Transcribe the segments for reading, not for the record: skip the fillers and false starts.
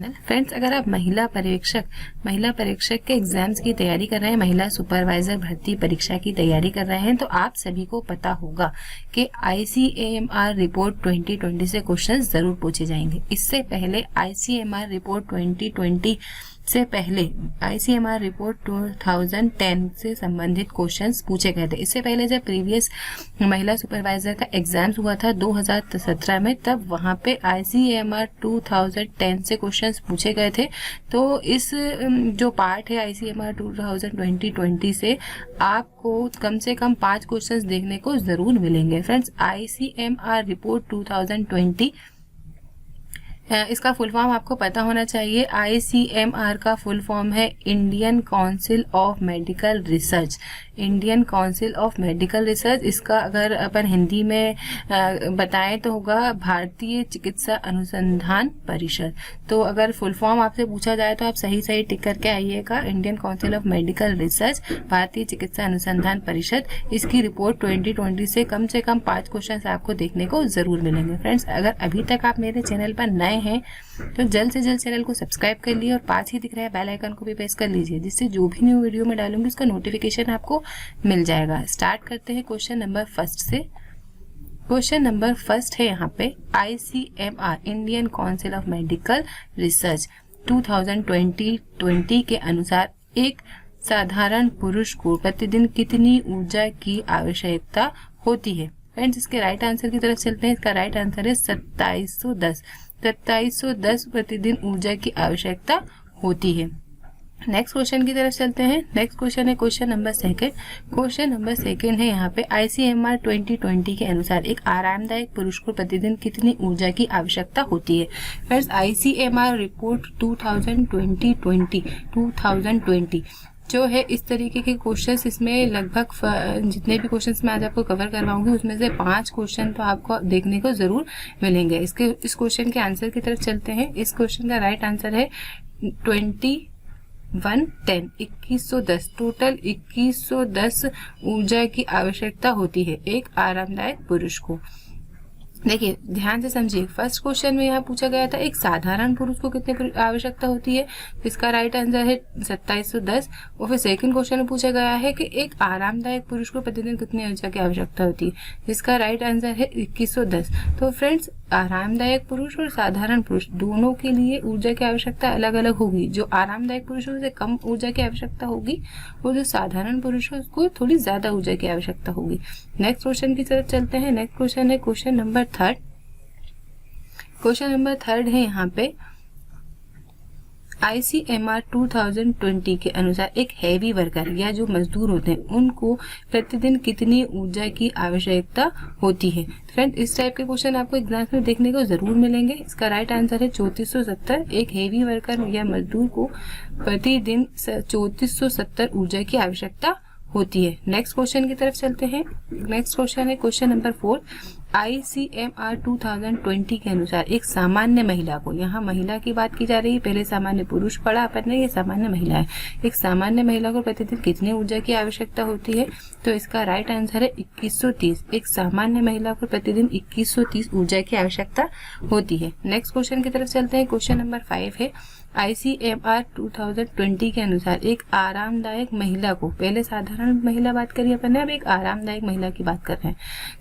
Friends, अगर आप महिला परीक्षक के एग्जाम्स की तैयारी कर रहे हैं, महिला सुपरवाइजर भर्ती परीक्षा की तैयारी कर रहे हैं, तो आप सभी को पता होगा कि ICAMR रिपोर्ट 2020 से क्वेश्चंस जरूर पूछे जाएंगे। इससे पहले ICAMR रिपोर्ट 2020 से पहले ICAMR रिपोर्ट 2010 से संबंधित क्वेश्चंस पूछे गए थे। इससे पहले जब प्रीवियस महिला सुपरवाइजर का एग्जाम्स हुआ था 2017 में, तब वहां पे ICAMR 2010 से क्वेश्चंस पूछे गए थे। तो इस जो पार्ट है ICAMR 2020 से आपको कम से कम 5 क्वेश्चंस देखने को जरूर मिलेंगे। फ्रेंड्स, ICAMR रिपोर्ट 2020 इसका फुल फॉर्म आपको पता होना चाहिए। ICAMR का फुल फॉर्म है Indian council of medical research. Indian council of medical research, इसका अगर अपन हिंदी में बताएं तो होगा भारतीय चिकित्सा अनुसंधान परिषद। तो अगर फुल फॉर्म आपसे पूछा जाए तो आप सही टिक करके आइएगा, Indian council of medical research, भारतीय चिकित्सा अनुसंधान परिषद। इसकी रिपोर्ट 2020 से कम 5 क्वेश्चन आपको देखने को जरूर मिलेंगे। फ्रेंड्स, अगर अभी तक आप मेरे चैनल पर नए हैं तो जल्द से जल्द चैनल को सब्सक्राइब कर लीजिए और पास ही दिख रहा है बेल आइकन को भी प्रेस कर लीजिए, जिससे जो भी न्यू वीडियो में डालूंगी उसका नोटिफिकेशन आपको मिल जाएगा। स्टार्ट करते हैं क्वेश्चन नंबर फर्स्ट से। क्वेश्चन नंबर फर्स्ट है यहाँ पे ICAMR Indian council of medical research 2020 के अनुसार एक साधारण पुरुष को प्रतिदिन कितनी ऊर्जा की आवश्यकता होती है। फ्रेंड्स, इसके राइट आंसर की तरफ चलते हैं। इसका राइट आंसर है 2710 प्रतिदिन ऊर्जा की आवश्यकता होती है। नेक्स्ट क्वेश्चन की तरफ चलते हैं। नेक्स्ट क्वेश्चन है question number second. Question number second है यहाँ पे ICAMR 2020 के अनुसार एक आरामदायक पुरुष को प्रतिदिन कितनी ऊर्जा की आवश्यकता होती है। फ्रेंड्स, ICAMR रिपोर्ट 2020 जो है इस तरीके के क्वेश्चंस, इसमें लगभग जितने भी क्वेश्चंस मैं आज आपको कवर करवाऊंगी उसमें से 5 क्वेश्चन तो आपको देखने को जरूर मिलेंगे। इस क्वेश्चन के आंसर की तरफ चलते हैं। इस क्वेश्चन का राइट आंसर है 2110 टोटल 2110 ऊर्जा की आवश्यकता होती है एक आरामदायक पुरुष को। देखिए, ध्यान से समझिए। फर्स्ट क्वेश्चन में यहाँ पूछा गया था एक साधारण पुरुष को कितने आवश्यकता होती है, इसका राइट आंसर है 2710। और फिर सेकंड क्वेश्चन में पूछा गया है कि एक आरामदायक पुरुष को प्रतिदिन कितनी ऊर्जा की आवश्यकता होती है, इसका राइट आंसर है 2110। तो फ्रेंड्स, आरामदायक पुरुष और साधारण पुरुष दोनों के लिए ऊर्जा की आवश्यकता अलग अलग होगी। जो आरामदायक पुरुष है उसे कम ऊर्जा की आवश्यकता होगी और जो साधारण पुरुष है उसको थोड़ी ज्यादा ऊर्जा की आवश्यकता होगी। नेक्स्ट क्वेश्चन की तरफ चलते हैं। नेक्स्ट क्वेश्चन है question number third. Question number third है यहाँ पे ICAMR 2020 के अनुसार एक हैवी वर्कर या जो मजदूर होते हैं उनको प्रतिदिन कितनी ऊर्जा की आवश्यकता होती है। फ्रेंड, इस टाइप के क्वेश्चन आपको एग्जाम्स में देखने को जरूर मिलेंगे। इसका राइट आंसर है 3470। एक हैवी वर्कर या मजदूर को प्रतिदिन 3470 ऊर्जा की आवश्यकता होती है। नेक्स्ट क्वेश्चन की तरफ चलते हैं। नेक्स्ट क्वेश्चन है क्वेश्चन नंबर 4। ICAMR 2020 के अनुसार एक सामान्य महिला को, यहाँ महिला की बात की जा रही है, पहले सामान्य पुरुष पढ़ा अपन ने, ये सामान्य महिला है। एक सामान्य महिला को प्रतिदिन कितनी ऊर्जा की आवश्यकता होती है, तो इसका राइट आंसर है 2130। एक सामान्य महिला को प्रतिदिन 2130 ऊर्जा की आवश्यकता होती है। नेक्स्ट क्वेश्चन की तरफ चलते हैं। क्वेश्चन नंबर 5 है ICAMR 2020 के अनुसार एक आरामदायक महिला को, पहले साधारण महिला बात करी अपन ने, अब एक आरामदायक महिला की बात कर रहे हैं।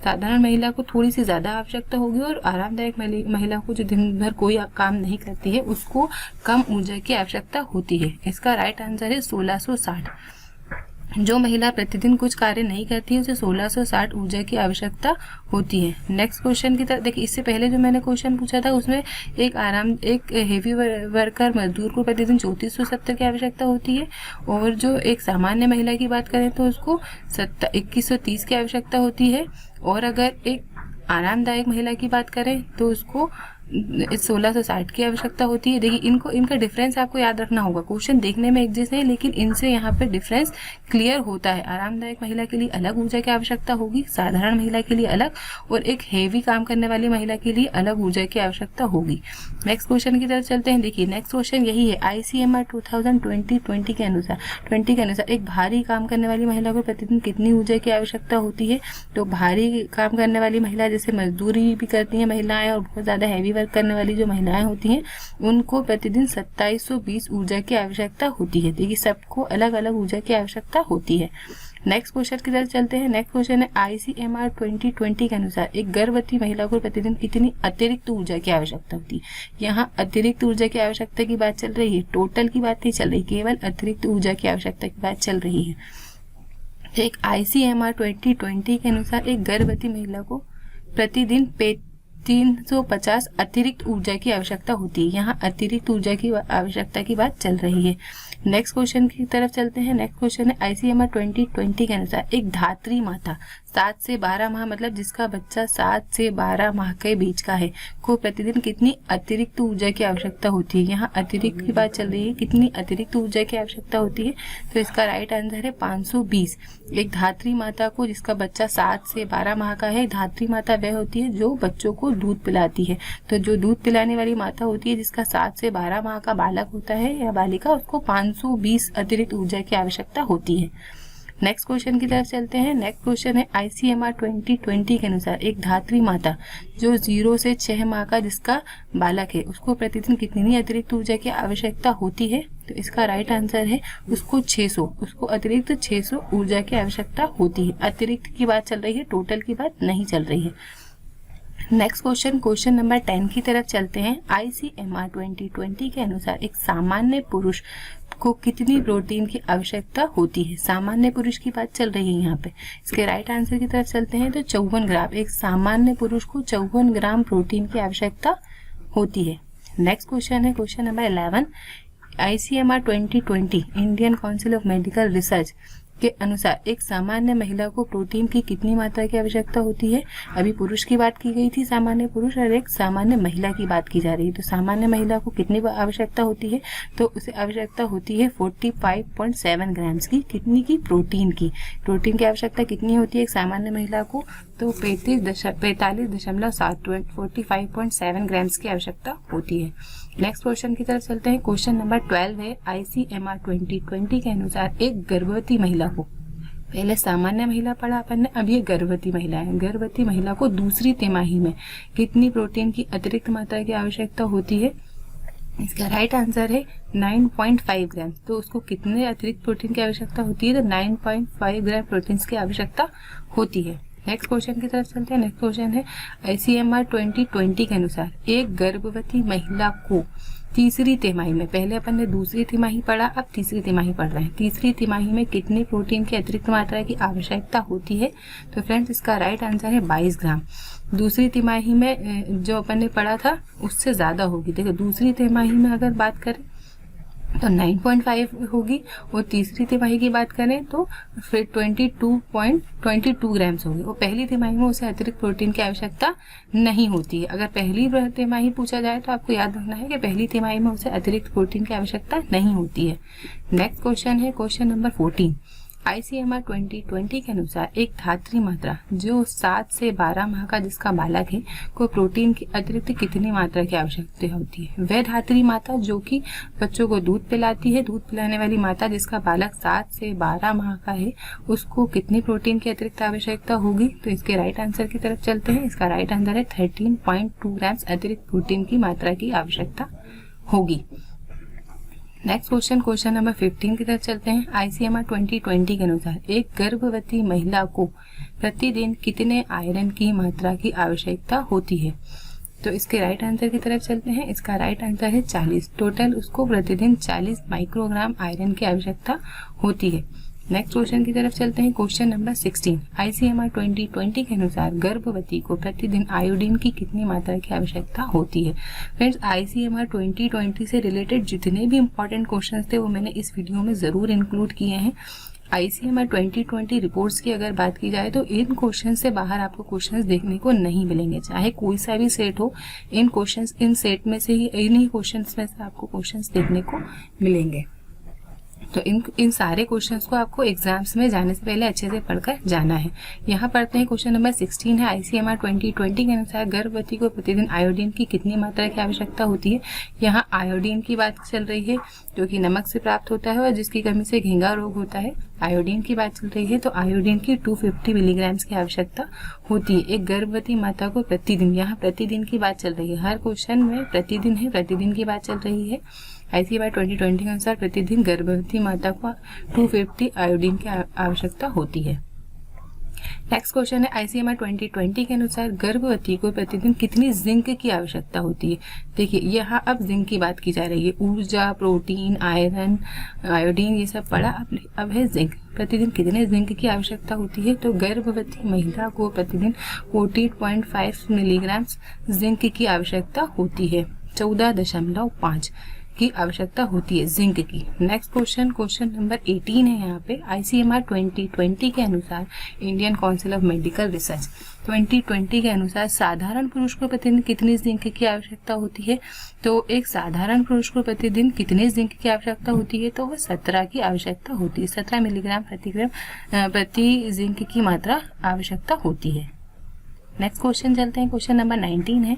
साधारण महिला को थोड़ी सी ज्यादा आवश्यकता होगी और आरामदायक महिला को जो दिन भर कोई काम नहीं करती है उसको कम ऊर्जा की आवश्यकता होती है। इसका राइट आंसर है 1660। जो महिला प्रतिदिन कुछ कार्य नहीं करती है उसे 1660 ऊर्जा की आवश्यकता होती है। नेक्स्ट क्वेश्चन की तरफ देखिए, इससे पहले जो मैंने क्वेश्चन पूछा था उसमें एक हेवी वर्कर मजदूर को प्रतिदिन 3470 की आवश्यकता होती है और जो एक सामान्य महिला की बात करें तो उसको 2130 की आवश्यकता होती है। और अगर एक आरामदायक महिला की बात करें तो उसको 1660 की आवश्यकता होती है। देखिए, इनका डिफरेंस आपको याद रखना होगा। क्वेश्चन देखने में एक जैसे है लेकिन इनसे यहाँ पे डिफरेंस क्लियर होता है। आरामदायक महिला के लिए अलग ऊर्जा की आवश्यकता होगी, साधारण महिला के लिए अलग, और एक हेवी काम करने वाली महिला के लिए अलग ऊर्जा की आवश्यकता होगी। नेक्स्ट क्वेश्चन की तरफ चलते हैं। देखिए, नेक्स्ट क्वेश्चन यही है ICAMR 2020 के अनुसार एक भारी काम करने वाली महिला को प्रतिदिन कितनी ऊर्जा की आवश्यकता होती है। तो भारी काम करने वाली महिला, जैसे मजदूरी भी करती है महिलाएं और बहुत ज्यादा हैवी वर्क करने वाली जो महिलाएं होती हैं उनको प्रतिदिन 2720 ऊर्जा की आवश्यकता होती है। देखिए सबको अलग अलग ऊर्जा की आवश्यकता होती है। नेक्स्ट क्वेश्चन की तरफ चलते हैं। नेक्स्ट क्वेश्चन है ICMR 2020 के अनुसार एक गर्भवती महिला को प्रतिदिन कितनी अतिरिक्त ऊर्जा की आवश्यकता होती है। यहाँ अतिरिक्त ऊर्जा की आवश्यकता की बात चल रही है, टोटल की बात नहीं चल रही, केवल अतिरिक्त ऊर्जा की आवश्यकता की बात चल रही है। एक ICMR 2020 के अनुसार एक गर्भवती महिला को प्रतिदिन 350 अतिरिक्त ऊर्जा की आवश्यकता होती है। यहाँ अतिरिक्त ऊर्जा की आवश्यकता की बात चल रही है। नेक्स्ट क्वेश्चन की तरफ चलते हैं। नेक्स्ट क्वेश्चन है ICMR 2020 के अनुसार एक धात्री माता 7 से 12 माह मतलब जिसका बच्चा 7 से 12 माह के बीच का है को प्रतिदिन कितनी अतिरिक्त ऊर्जा की आवश्यकता होती है। यहाँ अतिरिक्त की बात चल रही है, कितनी अतिरिक्त ऊर्जा की आवश्यकता होती है, तो इसका राइट आंसर है 520। एक धात्री माता को जिसका बच्चा 7 से 12 माह का है, धात्री माता वह होती है जो बच्चों को दूध पिलाती है। तो जो दूध पिलाने वाली माता होती है जिसका 7 से 12 माह का बालक होता है या बालिका, उसको 520 अतिरिक्त ऊर्जा की आवश्यकता होती है। नेक्स्ट क्वेश्चन की तरफ चलते हैं। नेक्स्ट क्वेश्चन है ICMR 2020 के अनुसार एक धात्री माता जो 0 से 6 माह का जिसका बालक है उसको प्रतिदिन कितनी अतिरिक्त ऊर्जा की आवश्यकता होती है, तो इसका राइट आंसर है उसको 600, उसको अतिरिक्त 600 ऊर्जा की आवश्यकता होती है। अतिरिक्त की बात चल रही है, टोटल की बात नहीं चल रही है। नेक्स्ट क्वेश्चन नंबर 10 की तरफ चलते हैं। ICMR 2020 के अनुसार एक सामान्य पुरुष को कितनी प्रोटीन की आवश्यकता होती है। सामान्य पुरुष की बात चल रही है यहाँ पे। इसके राइट आंसर की तरफ चलते हैं तो 54 ग्राम। एक सामान्य पुरुष को 54 ग्राम प्रोटीन की आवश्यकता होती है। नेक्स्ट क्वेश्चन है question number 11। ICMR 2020 Indian council of medical research के अनुसार एक सामान्य महिला को प्रोटीन की कितनी मात्रा की आवश्यकता होती है। अभी पुरुष की बात की गई थी, सामान्य पुरुष, और एक सामान्य महिला की बात की जा रही है। तो सामान्य महिला को कितनी आवश्यकता होती है, तो उसे आवश्यकता होती है 45.7 ग्राम्स की। कितनी की? प्रोटीन की। प्रोटीन की आवश्यकता कितनी होती है एक सामान्य महिला को, तो 45.7 45.7 ग्राम्स की आवश्यकता होती है। नेक्स्ट क्वेश्चन की तरफ चलते हैं। क्वेश्चन नंबर 12 है। ICMR 2020 के अनुसार एक गर्भवती महिला को, पहले सामान्य महिला पढ़ा अपन ने, अब ये गर्भवती महिला है। गर्भवती महिला को दूसरी तिमाही में कितनी प्रोटीन की अतिरिक्त मात्रा की आवश्यकता होती है। इसका राइट आंसर है 9.5 ग्राम। तो उसको कितने अतिरिक्त प्रोटीन की आवश्यकता होती है, तो 9.5 ग्राम प्रोटीन की आवश्यकता होती है। नेक्स्ट क्वेश्चन की तरफ चलते हैं। नेक्स्ट क्वेश्चन है ICMR 2020 के अनुसार एक गर्भवती महिला को तीसरी तिमाही में, पहले अपन ने दूसरी तिमाही पढ़ा, अब तीसरी तिमाही पढ़ रहे हैं, तीसरी तिमाही में कितनी प्रोटीन की अतिरिक्त मात्रा की आवश्यकता होती है, तो फ्रेंड्स इसका राइट आंसर है 22 ग्राम। दूसरी तिमाही में जो अपन ने पढ़ा था उससे ज़्यादा होगी। देखो दूसरी तिमाही में अगर बात करें तो 9.5 होगी, और तीसरी तिमाही की बात करें तो फिर 22.22 ग्राम्स होगी। और पहली तिमाही में उसे अतिरिक्त प्रोटीन की आवश्यकता नहीं होती है। अगर पहली तिमाही पूछा जाए तो आपको याद रखना है कि पहली तिमाही में उसे अतिरिक्त प्रोटीन की आवश्यकता नहीं होती है। नेक्स्ट क्वेश्चन है क्वेश्चन नंबर 14। ICMR 2020 के अनुसार एक धात्री मात्रा जो 7 से 12 माह का जिसका बालक है को प्रोटीन की अतिरिक्त कितनी मात्रा की आवश्यकता होती है। वह धात्री माता जो कि बच्चों को दूध पिलाती है, दूध पिलाने वाली माता जिसका बालक 7 से 12 माह का है, उसको कितनी प्रोटीन की अतिरिक्त आवश्यकता होगी, तो इसके राइट आंसर की तरफ चलते हैं। इसका राइट आंसर है 13.2 ग्राम्स अतिरिक्त प्रोटीन की मात्रा की आवश्यकता होगी। नेक्स्ट क्वेश्चन नंबर 15 की तरफ चलते हैं। ICMR 2020 के अनुसार एक गर्भवती महिला को प्रतिदिन कितने आयरन की मात्रा की आवश्यकता होती है, तो इसके राइट आंसर की तरफ चलते हैं। इसका राइट आंसर है 40। टोटल उसको प्रतिदिन 40 माइक्रोग्राम आयरन की आवश्यकता होती है। नेक्स्ट क्वेश्चन की तरफ चलते हैं। Question number 16। ICMR 2020 के अनुसार गर्भवती को प्रतिदिन आयोडीन की कितनी मात्रा की आवश्यकता होती है। फ्रेंड्स ICMR 2020 से रिलेटेड जितने भी इंपॉर्टेंट क्वेश्चंस थे वो मैंने इस वीडियो में ज़रूर इंक्लूड किए हैं। ICMR 2020 रिपोर्ट्स की अगर बात की जाए तो इन क्वेश्चन से बाहर आपको क्वेश्चंस देखने को नहीं मिलेंगे, चाहे कोई सा भी सेट हो। इन सेट में से ही, इन्हीं क्वेश्चंस में से आपको क्वेश्चंस देखने को मिलेंगे। तो इन सारे क्वेश्चंस को आपको एग्जाम्स में जाने से पहले अच्छे से पढ़कर जाना है। यहाँ पढ़ते हैं क्वेश्चन नंबर 16 है। ICMR 2020 के अनुसार गर्भवती को प्रतिदिन आयोडीन की कितनी मात्रा की आवश्यकता होती है। यहाँ आयोडीन की बात चल रही है जो कि नमक से प्राप्त होता है और जिसकी कमी से घेंगा रोग होता है। आयोडीन की बात चल रही है तो आयोडीन की 250 मिलीग्राम्स की आवश्यकता होती है एक गर्भवती माता को प्रतिदिन। यहाँ प्रतिदिन की बात चल रही है, हर क्वेश्चन में प्रतिदिन है, प्रतिदिन की बात चल रही है। ICMR 2020 के अनुसार प्रतिदिन गर्भवती माता को 250 आयोडीन की आवश्यकता होती है। नेक्स्ट क्वेश्चन है ICMR 2020 के अनुसार गर्भवती को प्रतिदिन कितनी जिंक की आवश्यकता होती है। देखिए यहाँ अब जिंक की बात की जा रही है। ऊर्जा, प्रोटीन, आयरन, आयोडीन ये सब पढ़ा, अब है जिंक। प्रतिदिन कितने जिंक की आवश्यकता होती है तो गर्भवती महिला को प्रतिदिन 14.5 मिलीग्राम जिंक की आवश्यकता होती है। 14.5 की आवश्यकता होती है जिंक की। नेक्स्ट क्वेश्चन नंबर 18 है। यहाँ पे ICMR 2020 के अनुसार Indian council of medical research 2020 के अनुसार साधारण पुरुष को प्रतिदिन कितनी जिंक की आवश्यकता होती है। तो एक साधारण पुरुष को प्रतिदिन कितने जिंक की आवश्यकता होती है तो वह 17 की आवश्यकता होती है। 17 मिलीग्राम प्रति जिंक की मात्रा आवश्यकता होती है। नेक्स्ट क्वेश्चन चलते हैं, क्वेश्चन नंबर 19 है।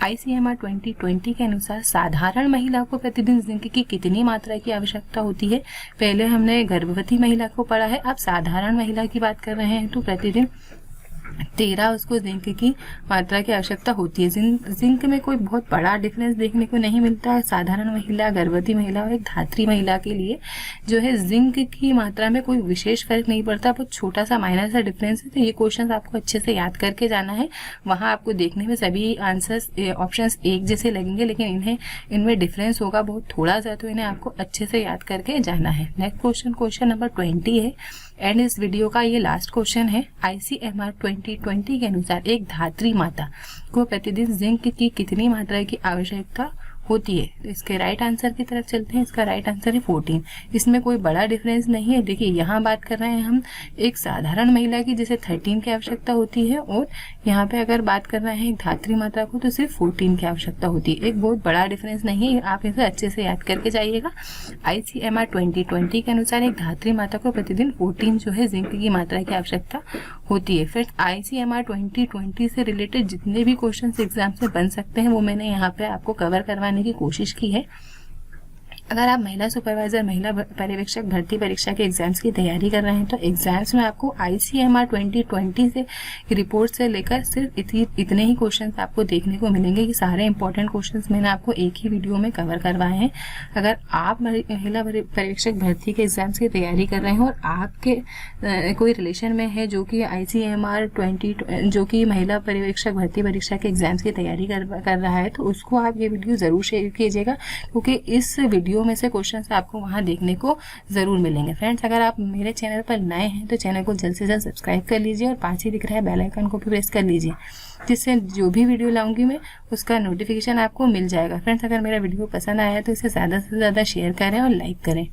ICMR 2020 के अनुसार साधारण महिला को प्रतिदिन जिंक की कितनी मात्रा की आवश्यकता होती है। पहले हमने गर्भवती महिला को पढ़ा है, अब साधारण महिला की बात कर रहे हैं तो प्रतिदिन 13 उसको जिंक की मात्रा की आवश्यकता होती है। जिंक में कोई बहुत बड़ा डिफरेंस देखने को नहीं मिलता है। साधारण महिला, गर्भवती महिला और एक धात्री महिला के लिए जो है जिंक की मात्रा में कोई विशेष फर्क नहीं पड़ता, बहुत छोटा सा माइनर सा डिफरेंस है। तो ये क्वेश्चन आपको अच्छे से याद करके जाना है। वहाँ आपको देखने में सभी आंसर्स ऑप्शंस एक जैसे लगेंगे लेकिन इनमें डिफरेंस होगा बहुत थोड़ा सा, तो इन्हें आपको अच्छे से याद करके जाना है। नेक्स्ट क्वेश्चन नंबर 20 है एंड इस वीडियो का ये लास्ट क्वेश्चन है। ICMR 2020 के अनुसार एक धात्री माता को प्रतिदिन जिंक की कितनी मात्रा की आवश्यकता होती है। तो इसके राइट आंसर की तरफ चलते हैं। इसका राइट आंसर है 14। इसमें कोई बड़ा डिफरेंस नहीं है। देखिए यहाँ बात कर रहे हैं हम एक साधारण महिला की जिसे 13 की आवश्यकता होती है और यहाँ पे अगर बात कर रहे हैं एक धात्री मात्रा को तो सिर्फ 14 की आवश्यकता होती है। एक बहुत बड़ा डिफरेंस नहीं है, आप इसे अच्छे से याद करके जाइएगा। ICMR 2020 के अनुसार एक धात्री माता को प्रतिदिन 14 जो है जिंक की मात्रा की आवश्यकता होती है। फिर ICMR 2020 से रिलेटेड जितने भी क्वेश्चन एग्जाम से बन सकते हैं वो मैंने यहाँ पे आपको कवर करवाने की कोशिश की है। अगर आप महिला सुपरवाइजर, महिला पर्यवेक्षक भर्ती परीक्षा के एग्जाम्स की तैयारी कर रहे हैं तो एग्जाम्स में आपको ICMR 2020 से रिपोर्ट से लेकर सिर्फ इतने ही क्वेश्चंस आपको देखने को मिलेंगे। ये सारे इंपॉर्टेंट क्वेश्चंस मैंने आपको एक ही वीडियो में कवर करवाए हैं। अगर आप महिला पर्यवेक्षक भर्ती के एग्जाम्स की तैयारी कर रहे हैं और आपके कोई रिलेशन में है जो कि ICMR 20 जो कि महिला पर्यवेक्षक भर्ती परीक्षा के एग्जाम्स की तैयारी कर रहा है तो उसको आप ये वीडियो ज़रूर शेयर कीजिएगा, क्योंकि इस वीडियो में से क्वेश्चंस आपको वहां देखने को जरूर मिलेंगे। फ्रेंड्स, अगर आप मेरे चैनल पर नए हैं तो चैनल को जल्द से जल्द सब्सक्राइब कर लीजिए और पास ही दिख रहा है बेल आइकन को भी प्रेस कर लीजिए, जिससे जो भी वीडियो लाऊंगी मैं उसका नोटिफिकेशन आपको मिल जाएगा। फ्रेंड्स, अगर मेरा वीडियो पसंद आया तो इसे ज़्यादा से ज़्यादा शेयर करें और लाइक करें।